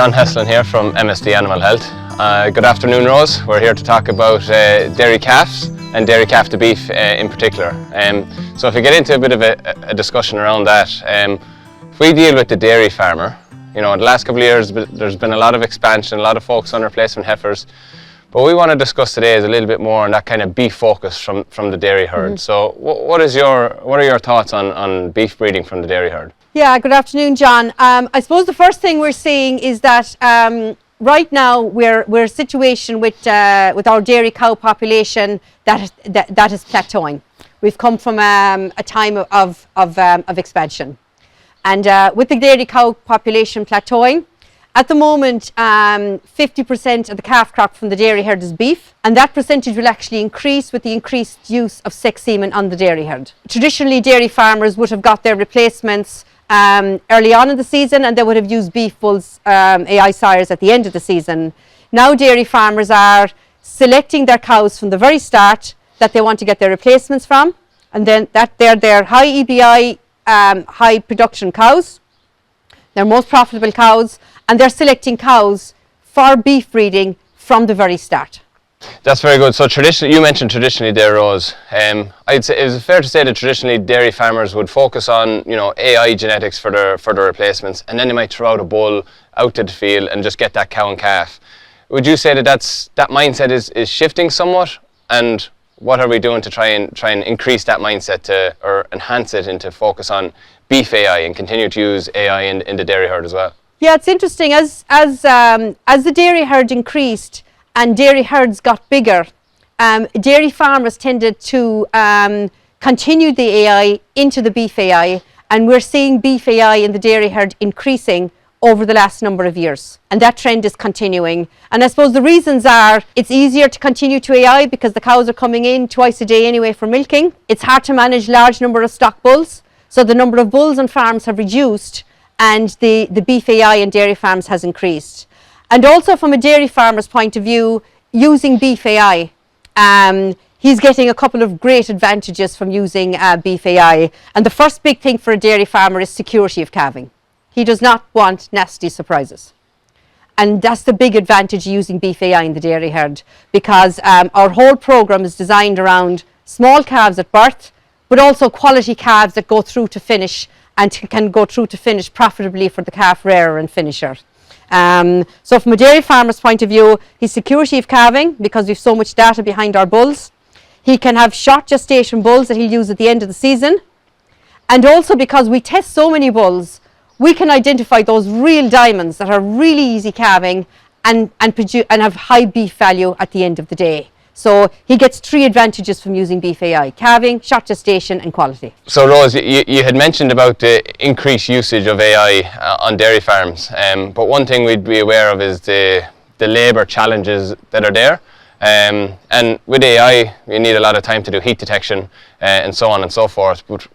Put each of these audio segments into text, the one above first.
John Heslin here from MSD Animal Health. Good afternoon, Rose. We're here to talk about dairy calves and dairy calf to beef in particular. So if we get into a bit of a discussion around that, if we deal with the dairy farmer, you know, in the last couple of years there's been a lot of expansion, a lot of focus on replacement heifers. But what we want to discuss today is a little bit more on that kind of beef focus from the dairy herd. So what are your thoughts on beef breeding from the dairy herd? Yeah, good afternoon, John. I suppose the first thing we're seeing is that right now we're in a situation with our dairy cow population that is plateauing. We've come from a time of expansion, and with the dairy cow population plateauing, at the moment 50% of the calf crop from the dairy herd is beef, and that percentage will actually increase with the increased use of sex semen on the dairy herd. Traditionally, dairy farmers would have got their replacements early on in the season, and they would have used beef bulls AI sires at the end of the season. Now dairy farmers are selecting their cows from the very start that they want to get their replacements from, and then that they're high EBI, high production cows, they're most profitable cows, and they're selecting cows for beef breeding from the very start. That's very good. So traditionally, you mentioned traditionally there, Rose. I'd say is it fair to say that traditionally dairy farmers would focus on, you know, AI genetics for their replacements, and then they might throw out a bull out to the field and just get that cow and calf. Would you say that that mindset is shifting somewhat? And what are we doing to try and increase that mindset or enhance it into focus on beef AI and continue to use AI in the dairy herd as well? Yeah, it's interesting as the dairy herd increased and dairy herds got bigger, dairy farmers tended to continue the AI into the beef AI, and we're seeing beef AI in the dairy herd increasing over the last number of years, and that trend is continuing. And I suppose the reasons are it's easier to continue to AI because the cows are coming in twice a day anyway for milking. It's hard to manage large number of stock bulls, so the number of bulls on farms have reduced and the beef AI in dairy farms has increased. And also from a dairy farmer's point of view, using beef AI, he's getting a couple of great advantages from using beef AI. And the first big thing for a dairy farmer is security of calving. He does not want nasty surprises. And that's the big advantage using beef AI in the dairy herd, because our whole program is designed around small calves at birth, but also quality calves that go through to finish and can go through to finish profitably for the calf rearer and finisher. So from a dairy farmer's point of view, his security of calving, because we've so much data behind our bulls. He can have short gestation bulls that he'll use at the end of the season. And also because we test so many bulls, we can identify those real diamonds that are really easy calving and have high beef value at the end of the day. So he gets 3 advantages from using beef AI: calving, short gestation and quality. So Rose, you had mentioned about the increased usage of AI on dairy farms, but one thing we'd be aware of is the labour challenges that are there. And with AI, you need a lot of time to do heat detection and so on and so forth. But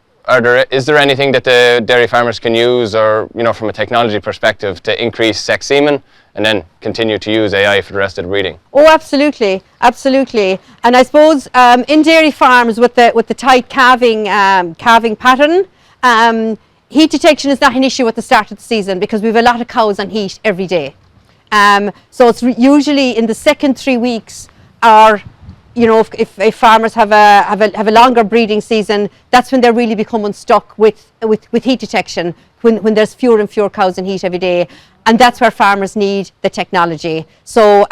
is there anything that the dairy farmers can use, or, you know, from a technology perspective, to increase sex semen and then continue to use AI for the rest of the breeding? Oh, absolutely, absolutely. And I suppose in dairy farms with the tight calving pattern, heat detection is not an issue at the start of the season because we have a lot of cows on heat every day. So it's usually in the second 3 weeks, or, you know, if farmers have a longer breeding season, that's when they're really becoming stuck with heat detection, when there's fewer and fewer cows in heat every day. And that's where farmers need the technology. So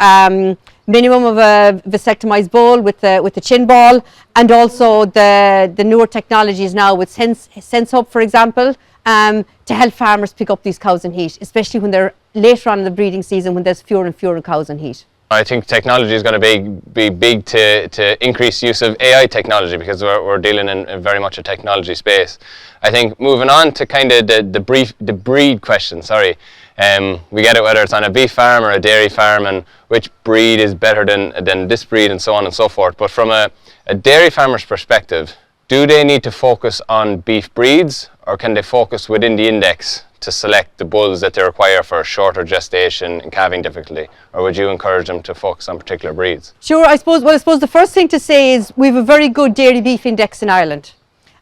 minimum of a vasectomized bull with the chin ball, and also the newer technologies now with Sense Hub, for example, to help farmers pick up these cows in heat, especially when they're later on in the breeding season when there's fewer and fewer cows in heat. I think technology is going to be big to increase use of AI technology, because we're dealing in very much a technology space. I think moving on to kind of the breed question, we get it whether it's on a beef farm or a dairy farm, and which breed is better than this breed and so on and so forth. But from a dairy farmer's perspective, do they need to focus on beef breeds, or can they focus within the index to select the bulls that they require for shorter gestation and calving difficulty, or would you encourage them to focus on particular breeds? Sure, I suppose the first thing to say is we have a very good dairy beef index in Ireland,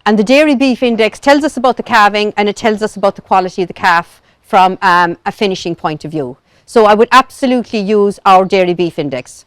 and the dairy beef index tells us about the calving and it tells us about the quality of the calf from a finishing point of view. So I would absolutely use our dairy beef index.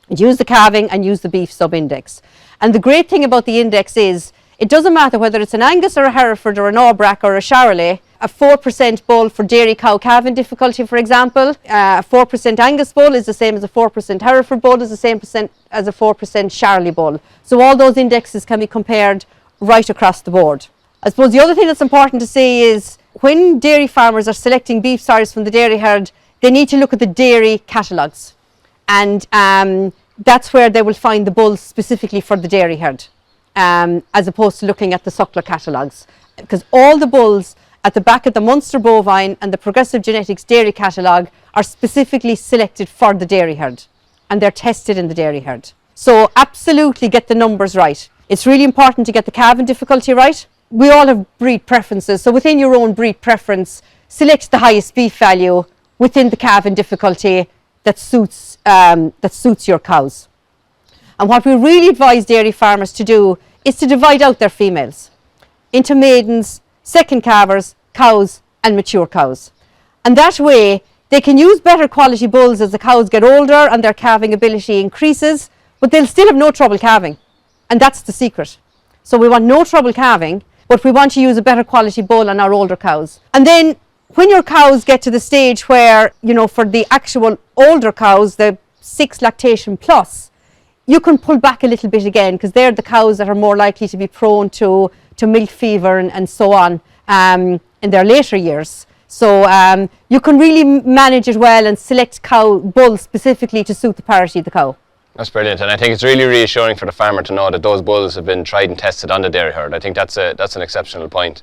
Use the calving and use the beef sub-index. And the great thing about the index is, it doesn't matter whether it's an Angus or a Hereford or an Aubrac or a Charolais, a 4% bull for dairy cow calving difficulty, for example, a 4% Angus bull is the same as a 4% Hereford bull, is the same percent as a 4% Charolais bull. So all those indexes can be compared right across the board. I suppose the other thing that's important to say is, when dairy farmers are selecting beef sows from the dairy herd, they need to look at the dairy catalogues. And that's where they will find the bulls specifically for the dairy herd, as opposed to looking at the suckler catalogues. Because all the bulls at the back of the Munster Bovine and the Progressive Genetics dairy catalogue are specifically selected for the dairy herd, and they're tested in the dairy herd. So absolutely get the numbers right. It's really important to get the calving difficulty right. We all have breed preferences, so within your own breed preference, select the highest beef value within the calving difficulty that suits your cows. And what we really advise dairy farmers to do is to divide out their females into maidens, second calvers, cows and mature cows. And that way they can use better quality bulls as the cows get older and their calving ability increases, but they'll still have no trouble calving. And that's the secret. So we want no trouble calving, but we want to use a better quality bull on our older cows. And then when your cows get to the stage where, you know, for the actual older cows, the 6 lactation plus, you can pull back a little bit again, because they're the cows that are more likely to be prone to milk fever and so on in their later years. So you can really manage it well and select bulls specifically to suit the parity of the cow. That's brilliant, and I think it's really reassuring for the farmer to know that those bulls have been tried and tested on the dairy herd. I think that's an exceptional point.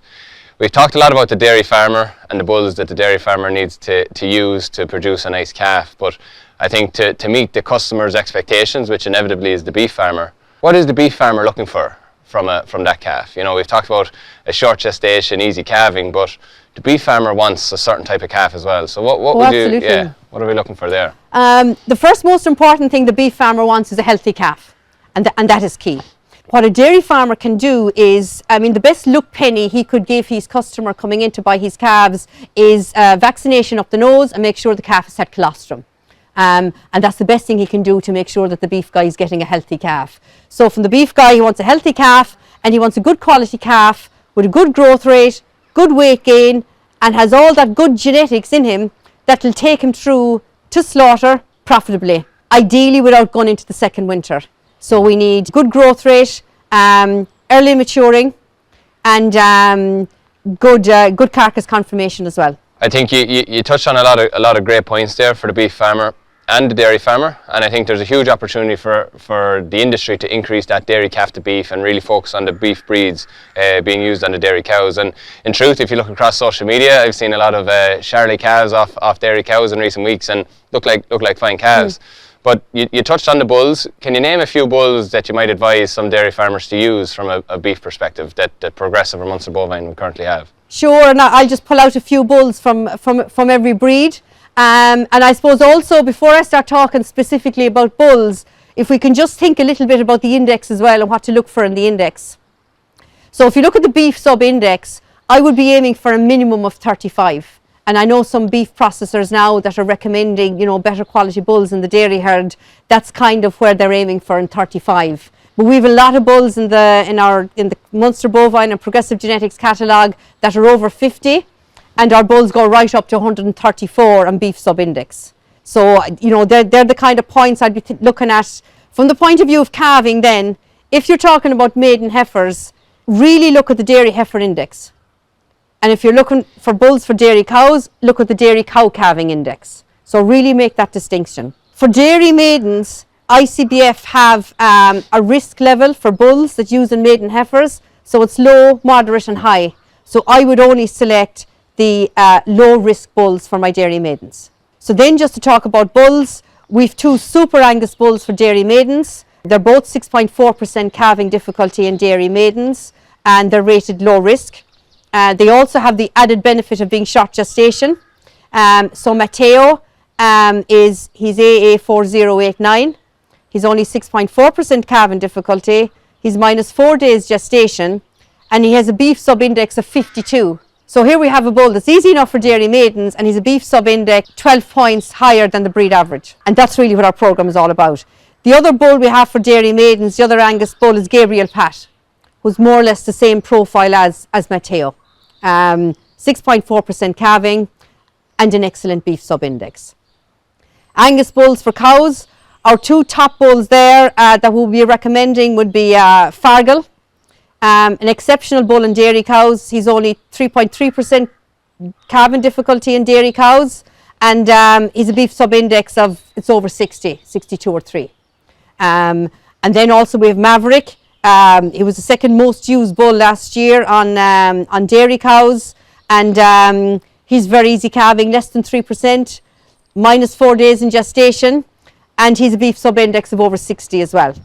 We've talked a lot about the dairy farmer and the bulls that the dairy farmer needs to use to produce a nice calf, but I think to meet the customer's expectations, which inevitably is the beef farmer, what is the beef farmer looking for from that calf? You know, we've talked about a short gestation, easy calving, but the beef farmer wants a certain type of calf as well. So what are we looking for there? The first most important thing the beef farmer wants is a healthy calf, and that is key. What a dairy farmer can do is, I mean, the best look penny he could give his customer coming in to buy his calves is vaccination up the nose and make sure the calf has had colostrum. And that's the best thing he can do to make sure that the beef guy is getting a healthy calf. So from the beef guy, he wants a healthy calf, and he wants a good quality calf with a good growth rate, good weight gain, and has all that good genetics in him that will take him through to slaughter profitably, ideally without going into the second winter. So we need good growth rate, early maturing, and good carcass conformation as well. I think you touched on a lot of great points there for the beef farmer and the dairy farmer, and I think there's a huge opportunity for the industry to increase that dairy calf to beef and really focus on the beef breeds being used on the dairy cows. And in truth, if you look across social media, I've seen a lot of Charolais calves off dairy cows in recent weeks and look like fine calves. But you touched on the bulls. Can you name a few bulls that you might advise some dairy farmers to use from a beef perspective that Progressive or Munster Bovine would currently have? Sure, and I'll just pull out a few bulls from every breed. And I suppose also, before I start talking specifically about bulls, if we can just think a little bit about the index as well and what to look for in the index. So if you look at the beef sub-index, I would be aiming for a minimum of 35. And I know some beef processors now that are recommending, you know, better quality bulls in the dairy herd. That's kind of where they're aiming for, in 35. But we have a lot of bulls in the Munster Bovine and Progressive Genetics catalogue that are over 50, and our bulls go right up to 134 on beef sub-index. So, you know, they're the kind of points I'd be looking at from the point of view of calving. Then, if you're talking about maiden heifers, really look at the dairy heifer index. And if you're looking for bulls for dairy cows, look at the dairy cow calving index. So really make that distinction. For dairy maidens, ICBF have a risk level for bulls that use in maiden heifers. So it's low, moderate and high. So I would only select the low risk bulls for my dairy maidens. So then, just to talk about bulls, we've 2 Super Angus bulls for dairy maidens. They're both 6.4% calving difficulty in dairy maidens, and they're rated low risk. They also have the added benefit of being short gestation. So Matteo, he's AA4089. He's only 6.4% calving difficulty. He's -4 days gestation, and he has a beef sub-index of 52. So here we have a bull that's easy enough for dairy maidens, and he's a beef sub-index 12 points higher than the breed average. And that's really what our programme is all about. The other bull we have for dairy maidens, the other Angus bull, is Gabriel Pat, who's more or less the same profile as Matteo. 6.4% calving and an excellent beef sub-index. Angus bulls for cows, our two top bulls there that we'll be recommending would be Fargal. An exceptional bull in dairy cows. He's only 3.3% calving difficulty in dairy cows, and he's a beef sub-index of, it's over 60, 62 or 3. And then also we have Maverick. He was the second most used bull last year on dairy cows, and he's very easy calving, less than 3%, minus 4 days in gestation, and he's a beef sub-index of over 60 as well.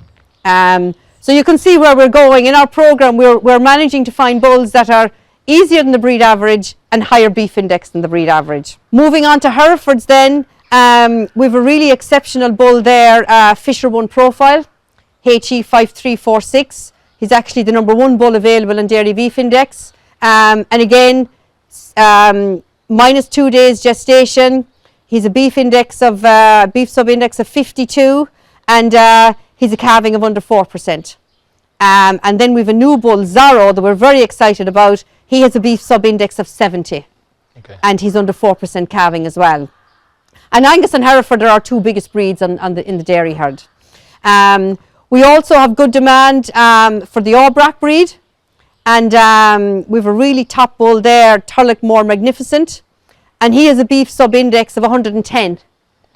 So you can see where we're going. In our programme, we're managing to find bulls that are easier than the breed average and higher beef index than the breed average. Moving on to Herefords then, we have a really exceptional bull there, Fisher 1 profile, HE5346. He's actually the #1 bull available in dairy beef index. And again, minus 2 days gestation. He's a beef index of, beef sub-index of 52, and he's a calving of under 4%. And then we have a new bull, Zorro, that we're very excited about. He has a beef sub-index of 70, and he's under 4% calving as well. And Angus and Hereford are our two biggest breeds in the dairy herd. We also have good demand for the Aubrac breed, and we have a really top bull there, Turlock Magnificent, and he has a beef sub-index of 110.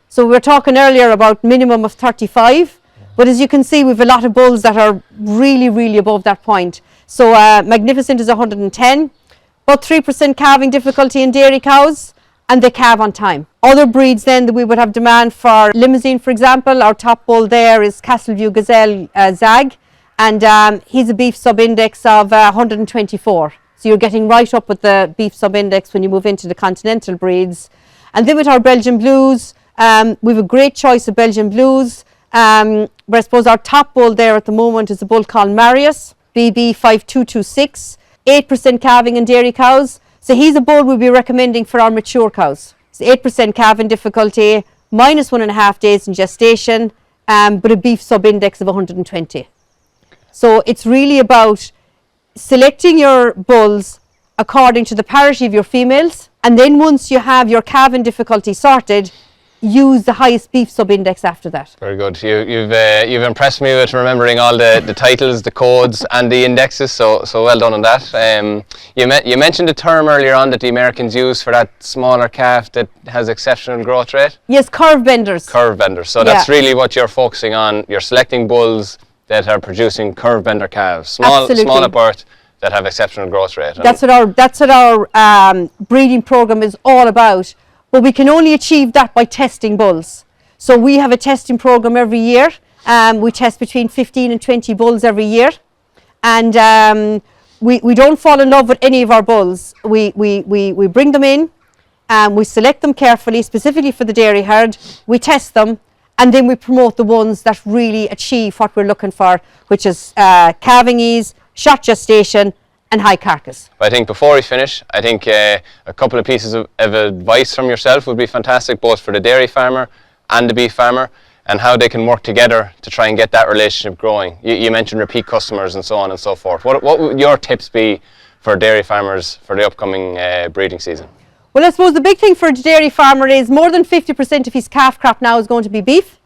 So we were talking earlier about minimum of 35. But as you can see, we have a lot of bulls that are really, really above that point. So Magnificent is 110, about 3% calving difficulty in dairy cows, and they calve on time. Other breeds then that we would have demand for, Limousine for example, our top bull there is Castleview Gazelle Zag, and he's a beef sub-index of 124. So you're getting right up with the beef sub-index when you move into the continental breeds. And then with our Belgian Blues, we have a great choice of Belgian Blues. But I suppose our top bull there at the moment is a bull called Marius, BB5226, 8% calving in dairy cows. So he's a bull we'll be recommending for our mature cows. It's 8% calving difficulty, minus 1.5 days in gestation, but a beef sub-index of 120. So it's really about selecting your bulls according to the parity of your females, and then once you have your calving difficulty sorted, use the highest beef sub-index after that. Very good. You've impressed me with remembering all the titles, the codes and the indexes, so well done on that. You mentioned a term earlier on that the Americans use for that smaller calf that has exceptional growth rate. Yes, curve benders. Curve benders. So that's really what you're focusing on. You're selecting bulls that are producing curve bender calves, small at birth, that have exceptional growth rate. That's what our breeding program is all about. But we can only achieve that by testing bulls. So we have a testing program every year. We test between 15 and 20 bulls every year. And we don't fall in love with any of our bulls. We bring them in, we select them carefully, specifically for the dairy herd. We test them, and then we promote the ones that really achieve what we're looking for, which is calving ease, short gestation, and high carcass. I think before we finish, I think a couple of pieces of advice from yourself would be fantastic, both for the dairy farmer and the beef farmer, and how they can work together to try and get that relationship growing. You mentioned repeat customers and so on and so forth. What would your tips be for dairy farmers for the upcoming breeding season? Well, I suppose the big thing for a dairy farmer is more than 50% of his calf crop now is going to be beef.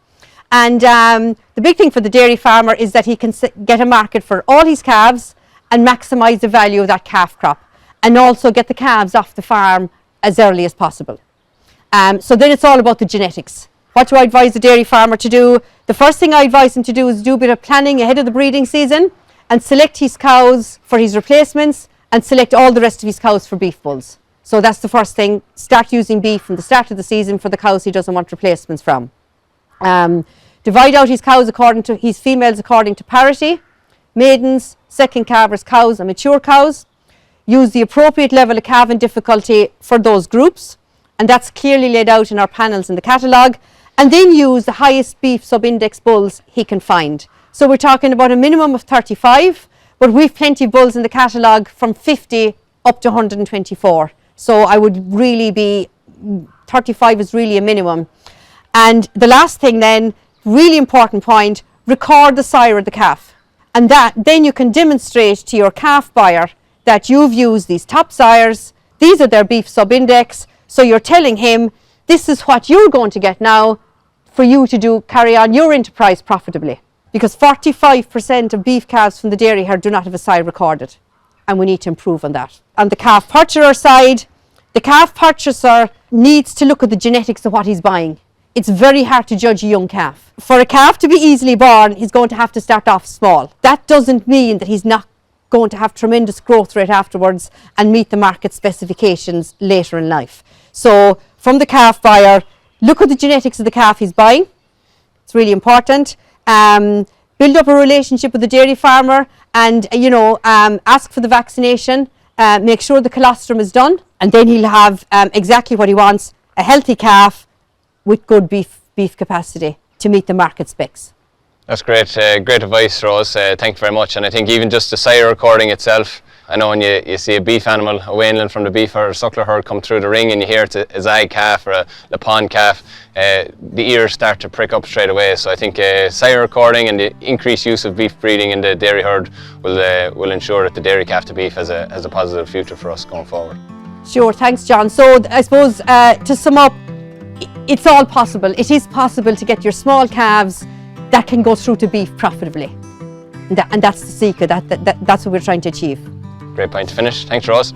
And the big thing for the dairy farmer is that he can get a market for all his calves and maximise the value of that calf crop, and also get the calves off the farm as early as possible. So then it's all about the genetics. What do I advise the dairy farmer to do? The first thing I advise him to do is do a bit of planning ahead of the breeding season and select his cows for his replacements and select all the rest of his cows for beef bulls. So that's the first thing. Start using beef from the start of the season for the cows he doesn't want replacements from. Divide out his cows according to his females according to parity. Maidens, second calvers, cows and mature cows. Use the appropriate level of calving difficulty for those groups, and that's clearly laid out in our panels in the catalogue. And then use the highest beef sub-index bulls he can find. So we're talking about a minimum of 35, but we've plenty of bulls in the catalogue from 50 up to 124. So I would really be, 35 is really a minimum. And the last thing then, really important point, record the sire of the calf. And then you can demonstrate to your calf buyer that you've used these top sires, these are their beef sub-index, so you're telling him this is what you're going to get now for you to carry on your enterprise profitably. Because 45% of beef calves from the dairy herd do not have a sire recorded, and we need to improve on that. On the calf purchaser side, the calf purchaser needs to look at the genetics of what he's buying. It's very hard to judge a young calf. For a calf to be easily born, he's going to have to start off small. That doesn't mean that he's not going to have tremendous growth rate afterwards and meet the market specifications later in life. So from the calf buyer, look at the genetics of the calf he's buying. It's really important. Build up a relationship with the dairy farmer and, ask for the vaccination. Make sure the colostrum is done, and then he'll have exactly what he wants, a healthy calf with good beef capacity to meet the market specs. That's great, great advice, Rose. Thank you very much. And I think even just the sire recording itself, I know when you see a beef animal, a weanling from the beef herd or suckler herd come through the ring and you hear it's a Zag calf or a Lepon calf, the ears start to prick up straight away. So I think sire recording and the increased use of beef breeding in the dairy herd will ensure that the dairy calf to beef has a positive future for us going forward. Sure, thanks John. So I suppose to sum up, it's all possible. It is possible to get your small calves that can go through to beef profitably. And that's the secret, that's what we're trying to achieve. Great point to finish. Thanks, Rose.